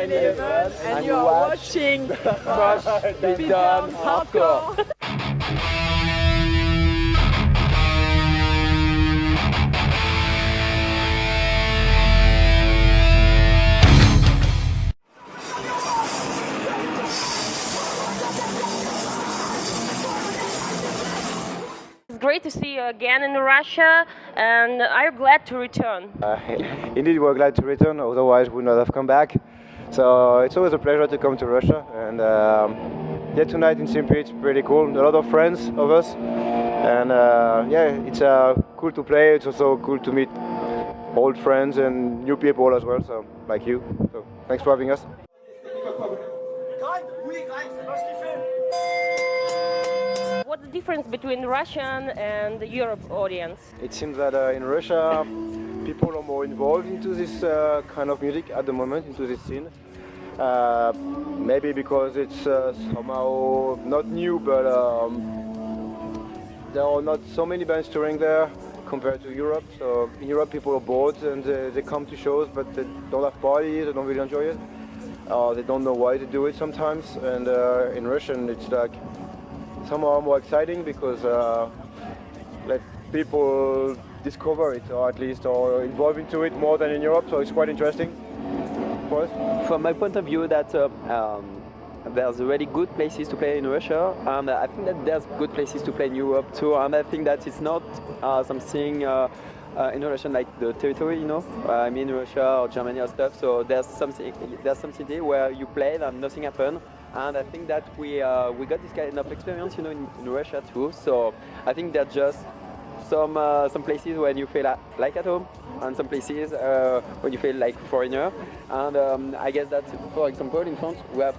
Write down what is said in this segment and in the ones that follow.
name is and you are watching MOSH BEATDOWN Hardcore. Great to see you again in Russia, and are you glad to return? Indeed, we're glad to return, otherwise we would not have come back. So it's always a pleasure to come to Russia, and yeah, tonight in Simply it's pretty cool. A lot of friends of us, and yeah, it's cool to play. It's also cool to meet old friends and new people as well, so like you. So thanks for having us. What's the difference between Russian and the Europe audience? It seems that in Russia, people are more involved into this kind of music at the moment, into this scene. Maybe because it's somehow not new, but there are not so many bands touring there compared to Europe. So in Europe, people are bored and they come to shows, but they don't have parties, they don't really enjoy it. They don't know why they do it sometimes. And in Russian, it's like somehow more exciting because let people discover it, or at least or involve into it more than in Europe. So it's quite interesting for us. From my point of view, that there's really good places to play in Russia, and I think that there's good places to play in Europe too. And I think that it's not something in relation like the territory, you know. I mean Russia or Germany or stuff. So there's some city where you play and nothing happened. And I think that we got this kind of experience, you know, in Russia too. So I think there's just some places where you feel like at home, and some places where you feel like foreigner. And I guess that, for example, in France we have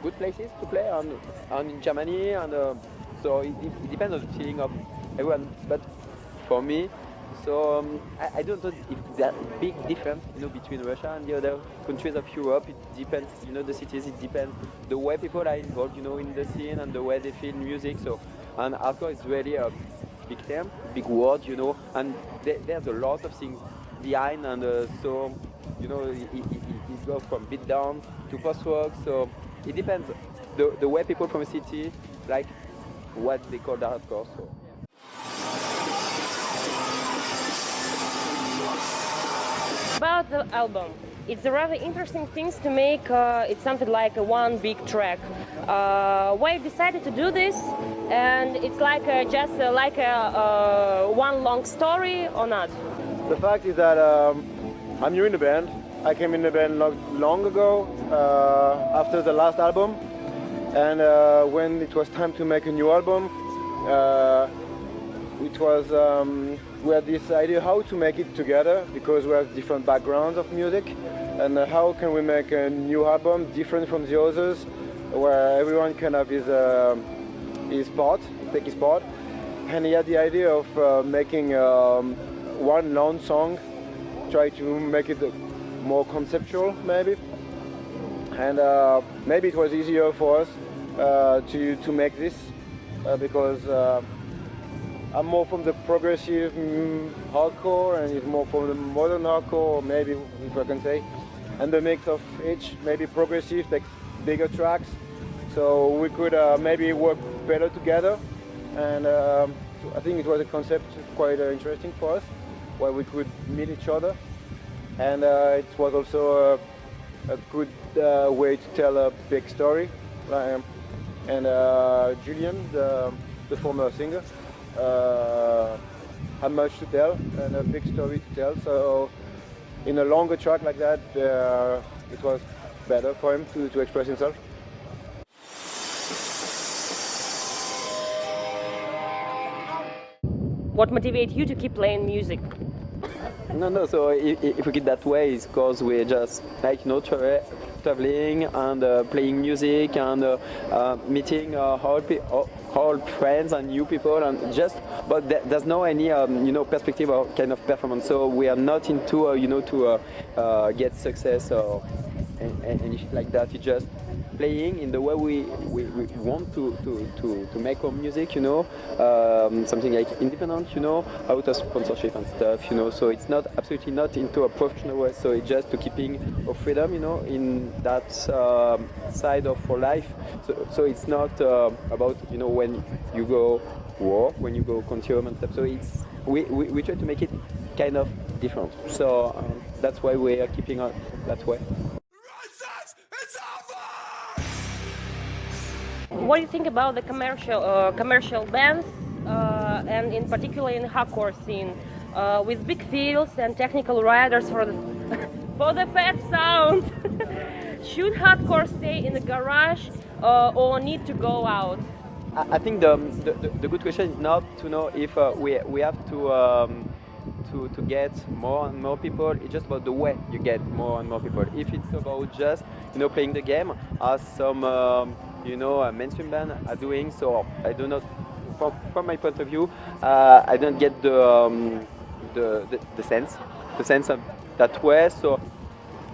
good places to play, and in Germany, and so it depends on the feeling of everyone. But for me, so I don't know if there's a big difference, you know, between Russia and the other countries of Europe. It depends, you know, the cities. It depends the way people are involved, you know, in the scene, and the way they feel music. So, and hardcore is really a big term, big word, you know, and there's a lot of things behind, and so, you know, it goes from beatdown to post-rock. So it depends the way people from a city like what they call the hardcore. So. About the album, it's a rather interesting thing to make it something like a one big track. Why you decided to do this, and it's like just like a one long story or not? The fact is that I'm new in the band. I came in the band not long ago after the last album, and when it was time to make a new album, it was we had this idea how to make it together, because we have different backgrounds of music, and how can we make a new album different from the others, where everyone can have his part, take his part. And he had the idea of making one long song, try to make it more conceptual maybe, and maybe it was easier for us to make this because I'm more from the progressive hardcore, and he's more from the modern hardcore, maybe, if I can say. And the mix of each, maybe progressive, takes bigger tracks, so we could maybe work better together. And I think it was a concept quite interesting for us, where we could meet each other. And it was also a good way to tell a big story. And Julian, the former singer, had much to tell and a big story to tell, so in a longer track like that it was better for him to express himself. What motivates you to keep playing music? No, so if we get that way, it's because we're just like, you know, traveling and playing music and meeting old friends and new people, and just, but there's no any you know, perspective or kind of performance. So we are not into you know, to get success or any shit like that. It's just playing in the way we want to make our music, you know, something like independent, you know, out of sponsorship and stuff, you know. So it's not absolutely not into a professional way. So it's just to keeping our freedom, you know, in that side of our life. So it's not about, you know, when you go work, when you go consume and stuff. So it's we try to make it kind of different. So that's why we are keeping on that way. What do you think about the commercial bands, and in particular in hardcore scene, with big fields and technical riders for the for the fat sound? Should hardcore stay in the garage or need to go out? I think the good question is not to know if we have to get more and more people. It's just about the way you get more and more people. If it's about just, you know, playing the game, as some you know, mainstream band are doing, so I do not, from my point of view, I don't get the sense of that way. So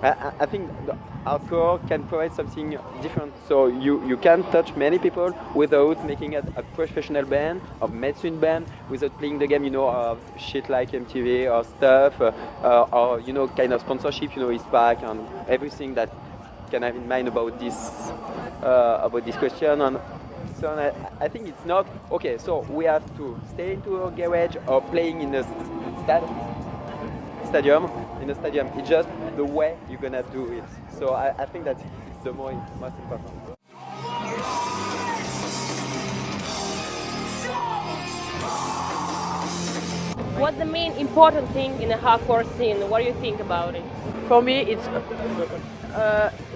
I think the hardcore can provide something different. So you can touch many people without making it a professional band or mainstream band, without playing the game, you know, of shit like MTV or stuff, or, you know, kind of sponsorship, you know, is back and everything that can have in mind about this question. And so I think it's not okay. So we have to stay into a garage or playing in a stadium. In a stadium, it's just the way you're gonna do it. So I think that's the most important. What's the main important thing in a hardcore scene? What do you think about it? For me, it's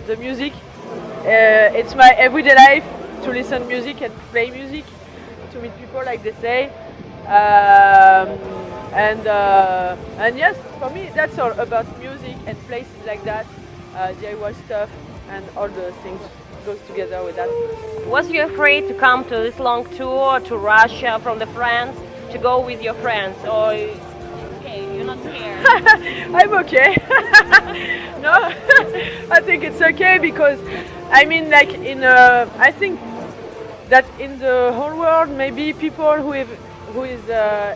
the music. It's my everyday life to listen to music and play music, to meet people, like they say. And yes, for me, that's all about music and places like that, DIY stuff, and all the things goes together with that. Was you afraid to come to this long tour to Russia from the France to go with your friends, or okay, you're not scared? I'm okay. No, I think it's okay because I mean, like I think that in the whole world, maybe people who is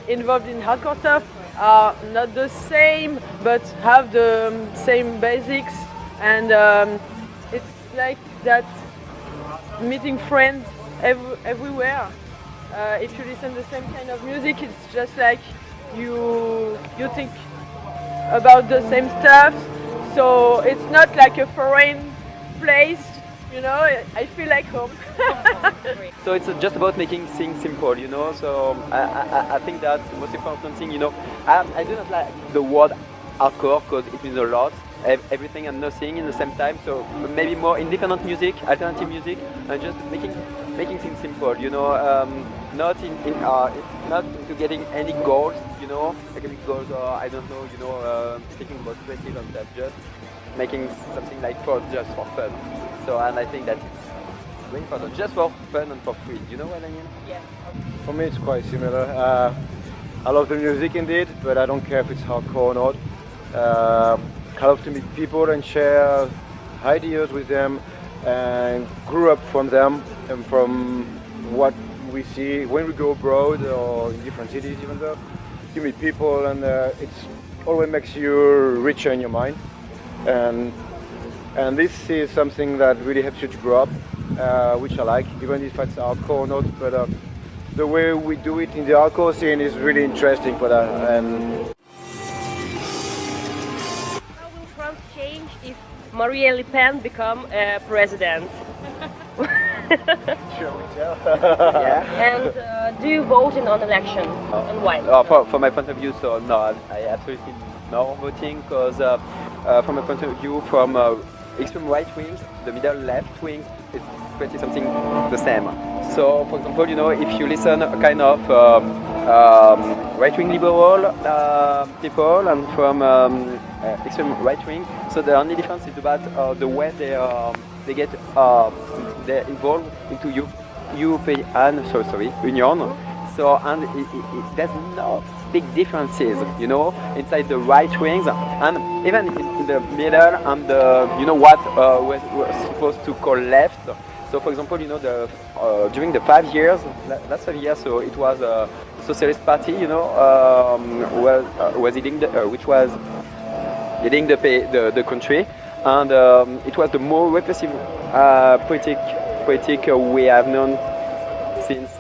involved in hardcore stuff are not the same, but have the same basics, and it's like that meeting friends everywhere. If you listen to the same kind of music, it's just like you think about the same stuff. So it's not like a foreign place, you know. I feel like home. So it's just about making things simple, you know. So I think that's the most important thing, you know. I do not like the word hardcore because it means a lot, everything and nothing in the same time. So maybe more independent music, alternative music, and just making things simple, you know. Not into getting any goals, you know, academic goals, or I don't know, you know, thinking about creative and stuff. Just making something like just for fun. So, and I think that it's very important, just for fun and for free. You know what I mean? Yeah. For me, it's quite similar. I love the music indeed, but I don't care if it's hardcore or not. I love to meet people and share ideas with them, and grew up from them and from what we see when we go abroad or in different cities. Even though you meet people, and it's always makes you richer in your mind. And this is something that really helps you to grow up, which I like, even if it's hardcore or not. But the way we do it in the hardcore scene is really interesting for that. And how will France change if Marine Le Pen become president? sure we tell. Yeah. And do you vote in an election, and why? From my point of view, so no, I absolutely no voting, because from my point of view, from extreme right wings, the middle left wings, it's pretty something the same. So, for example, you know, if you listen a kind of right-wing liberal people and from extreme right-wing, so the only difference is about the way they get they're involved into European Union. So, and it does not big differences, you know, inside the right wings and even in the middle and the, you know, what we're supposed to call left. So, for example, you know, during the 5 years, last 5 years, so it was a Socialist Party, you know, was leading which was leading the country, and it was the more repressive politic we have known since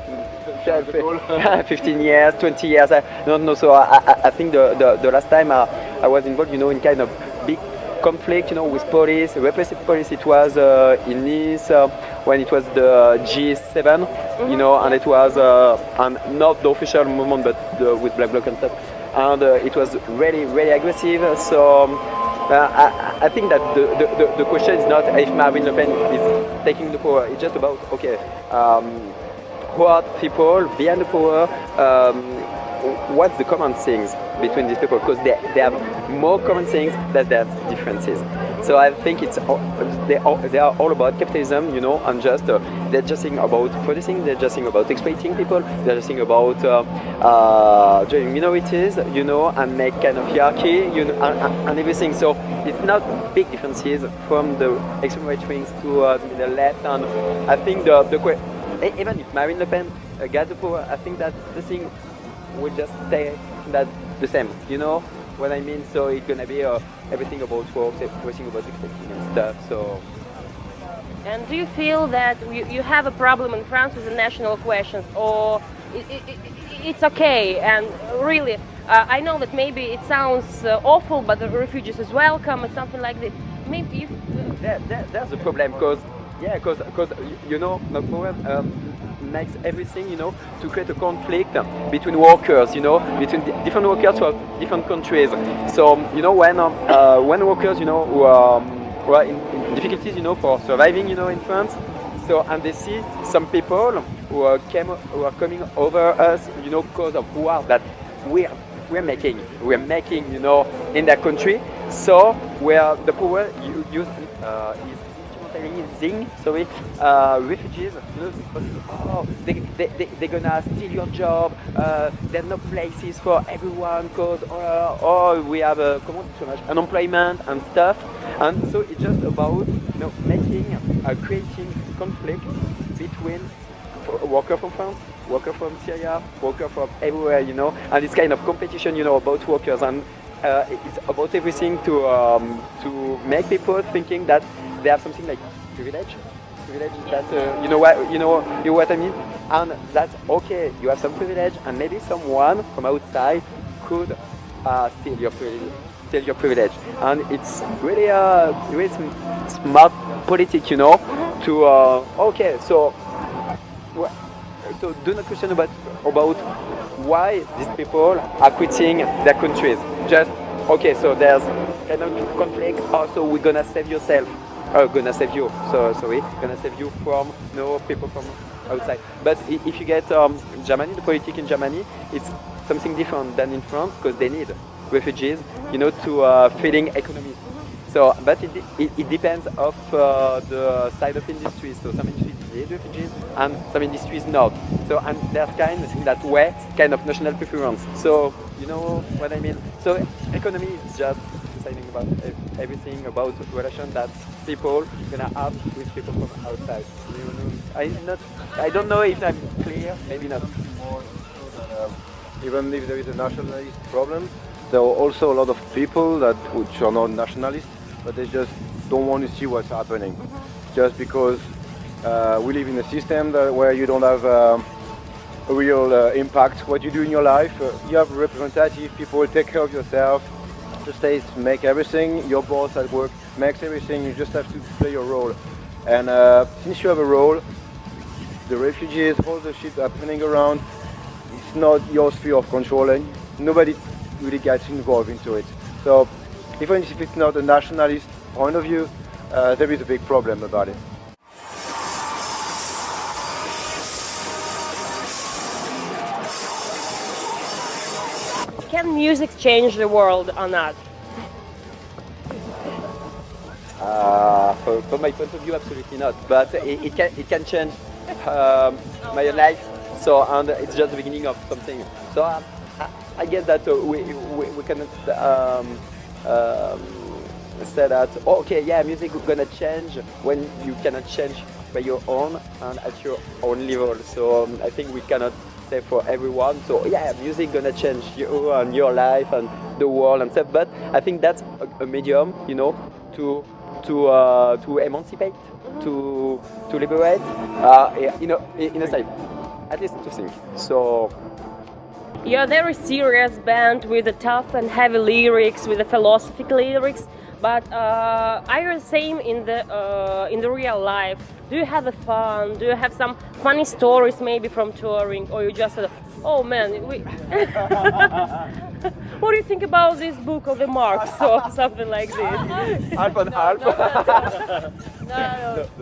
15 years, 20 years. I don't know. So I think the last time I was involved, you know, in kind of big conflict, you know, with police, repressive police. It was in Nice when it was the G7, you know, and it was not the official movement, but with Blog and stuff, and it was really, really aggressive. So I think that the question is not if Marine Le Pen is taking the power. It's just about, okay, who are people behind the power? What's the common things between these people? Because they have more common things than there's differences. So I think they are all about capitalism, you know, and just they're just thinking about producing, they're just thinking about exploiting people, they're just thinking about joining minorities, you know, and make kind of hierarchy, you know, and everything. So it's not big differences from the extreme right wings to the left. And I think even if Marine Le Pen got the power, I think that the thing will just stay that the same, you know what I mean? So it's gonna be everything about work, everything about expecting and stuff. So. And do you feel that you have a problem in France with the national questions, or it's okay? And really, I know that maybe it sounds awful, but the refugees is welcome or something like that. Maybe that's the problem, because you know, the problem makes everything, you know, to create a conflict between workers, you know, between different workers from different countries. So, you know, when workers, you know, who are in difficulties, you know, for surviving, you know, in France, so, and they see some people who are coming over us, you know, because of war that we're making, you know, in their country. So where the power is refugees, you know, oh, they're gonna steal your job, there are no places for everyone because we have unemployment and stuff, and so it's just about, you know, creating conflict between workers from France, workers from Syria, workers from everywhere, you know, and it's kind of competition, you know, about workers, and it's about everything to make people thinking that they have something like privilege that you know what I mean, and that's okay. You have some privilege, and maybe someone from outside could steal your privilege, and it's really really smart politics, you know, to okay. So do not question about why these people are quitting their countries. Just okay. So there's kind of conflict. Also, we're gonna save yourself. Gonna save you. Gonna save you from, you know, people from outside. But if you get Germany, the politics in Germany, it's something different than in France, because they need refugees, you know, to feeding economy. So, but it depends of the side of industry. So some industries need refugees and some industries not. So, and there's kind of in that way kind of national preference. So you know what I mean. So economy is just deciding about everything about relation that people gonna have with people from outside. You know, I don't know if I'm clear. Maybe not. Even if there is a nationalist problem, there are also a lot of people which are not nationalists, but they just don't want to see what's happening. Just because we live in a system where you don't have a real impact. What you do in your life, you have representative people, take care of yourself. The state make everything, your boss at work makes everything, you just have to play your role. And since you have a role, the refugees, all the shit happening around, it's not your sphere of controlling. Nobody really gets involved into it. So even if it's not a nationalist point of view, there is a big problem about it. Can music change the world or not? From my point of view, absolutely not. But it can change my life. So, and it's just the beginning of something. So I guess that we cannot say that, oh, okay, yeah, music is gonna change when you cannot change by your own and at your own level. So I think we cannot say for everyone. So yeah, music gonna change you and your life and the world and stuff. But I think that's a medium, you know, to emancipate, to liberate, you know, in a side, at least to think. So. You're a very serious band with the tough and heavy lyrics, with the philosophical lyrics. But are you the same in the real life? Do you have fun? Do you have some funny stories maybe from touring, or you just oh man, what do you think about this book of the marks or something like this? Half and half.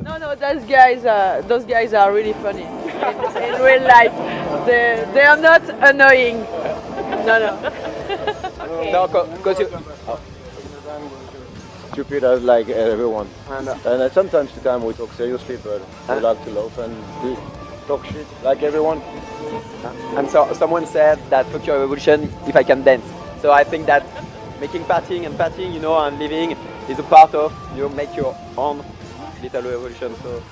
No, those guys are really funny in real life. They are not annoying. No. Okay. No, because you. Stupid as like everyone. And sometimes to time we talk seriously, but we like to laugh and talk shit like everyone. And so someone said that fuck your revolution if I can dance. So I think that making partying, you know, and living is a part of, you know, make your own little revolution. So.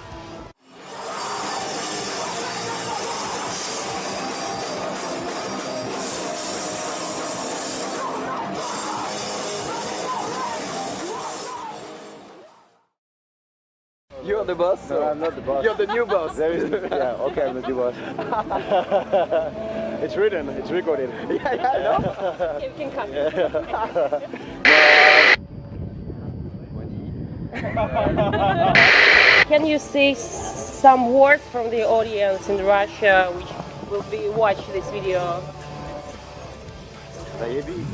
You're the boss? No, I'm not the boss. You're the new boss. Yeah, okay, I'm the new boss. It's written, it's recorded. Yeah, no? You can come. Can you say some words from the audience in Russia which will be watch this video? Заебись.